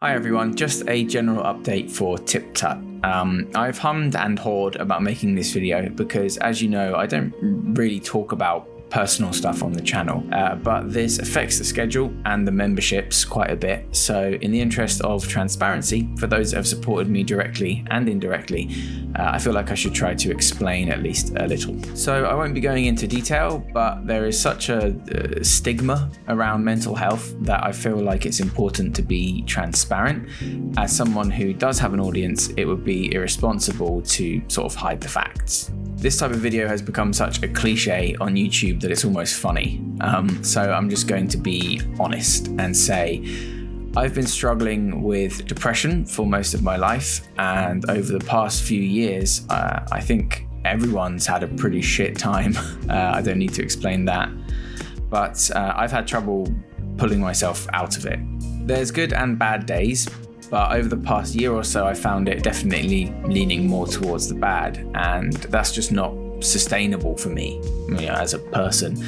Hi everyone, just a general update for TipTut. I've hummed and hawed about making this video because, as you know, I don't really talk about personal stuff on the channel, but this affects the schedule and the memberships quite a bit. So in the interest of transparency for those that have supported me directly and indirectly, I feel like I should try to explain at least a little. So I won't be going into detail, but there is such a stigma around mental health that I feel like it's important to be transparent. As someone who does have an audience, it would be irresponsible to sort of hide the facts. This type of video has become such a cliche on YouTube that it's almost funny. So I'm just going to be honest and say I've been struggling with depression for most of my life, and over the past few years, I think everyone's had a pretty shit time. I don't need to explain that, but I've had trouble pulling myself out of it. There's good and bad days, but over the past year or so, I found it definitely leaning more towards the bad, and that's just not sustainable for me, as a person.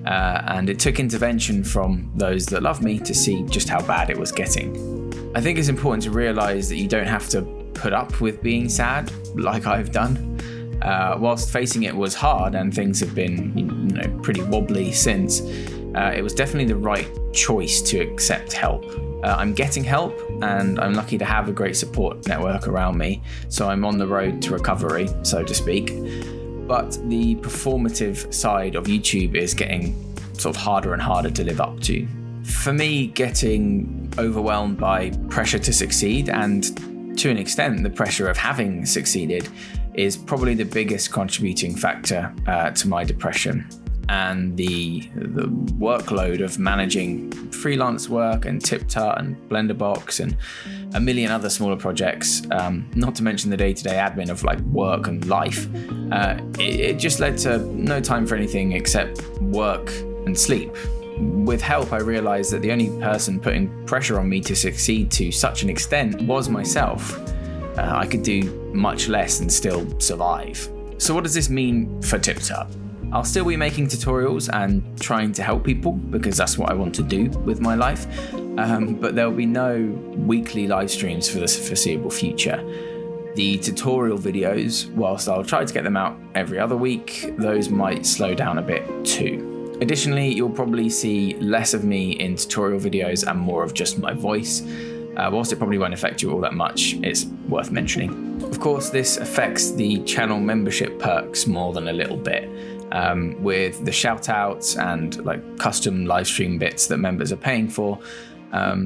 And it took intervention from those that love me to see just how bad it was getting. I think it's important to realize that you don't have to put up with being sad like I've done. Whilst facing it was hard and things have been, pretty wobbly since, it was definitely the right choice to accept help. I'm getting help, and I'm lucky to have a great support network around me, so I'm on the road to recovery, so to speak. But the performative side of YouTube is getting sort of harder and harder to live up to. For me, getting overwhelmed by pressure to succeed, and to an extent the pressure of having succeeded, is probably the biggest contributing factor to my depression. And the workload of managing freelance work and TipTut and Blenderbox and a million other smaller projects, not to mention the day-to-day admin of work and life, it just led to no time for anything except work and sleep. With help, I realized that the only person putting pressure on me to succeed to such an extent was myself. I could do much less and still survive. So what does this mean for TipTut? I'll still be making tutorials and trying to help people because that's what I want to do with my life, but there'll be no weekly live streams for the foreseeable future. The tutorial videos, whilst I'll try to get them out every other week, those might slow down a bit too. Additionally, you'll probably see less of me in tutorial videos and more of just my voice. Whilst it probably won't affect you all that much, it's worth mentioning. Of course, this affects the channel membership perks more than a little bit. With the shout outs and custom live stream bits that members are paying for.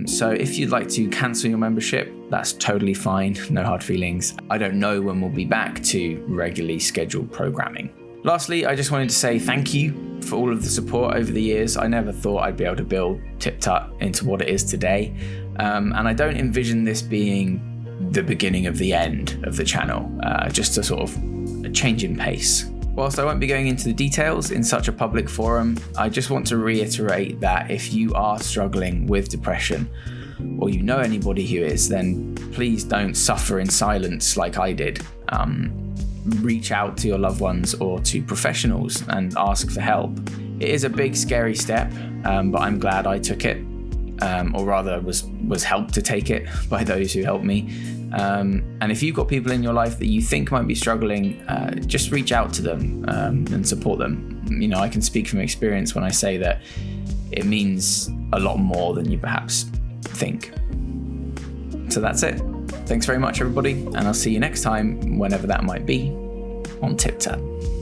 So if you'd like to cancel your membership, that's totally fine, no hard feelings. I don't know when we'll be back to regularly scheduled programming. Lastly, I just wanted to say thank you for all of the support over the years. I never thought I'd be able to build TipTut into what it is today. And I don't envision this being the beginning of the end of the channel, just a sort of a change in pace. Whilst I won't be going into the details in such a public forum, I just want to reiterate that if you are struggling with depression, or you know anybody who is, then please don't suffer in silence like I did. Reach out to your loved ones or to professionals and ask for help. It is a big, scary step, but I'm glad I took it, or rather was helped to take it by those who helped me. And if you've got people in your life that you think might be struggling, just reach out to them and support them. I can speak from experience when I say that it means a lot more than you perhaps think. So that's it. Thanks very much, everybody, and I'll see you next time, whenever that might be, on TipTut.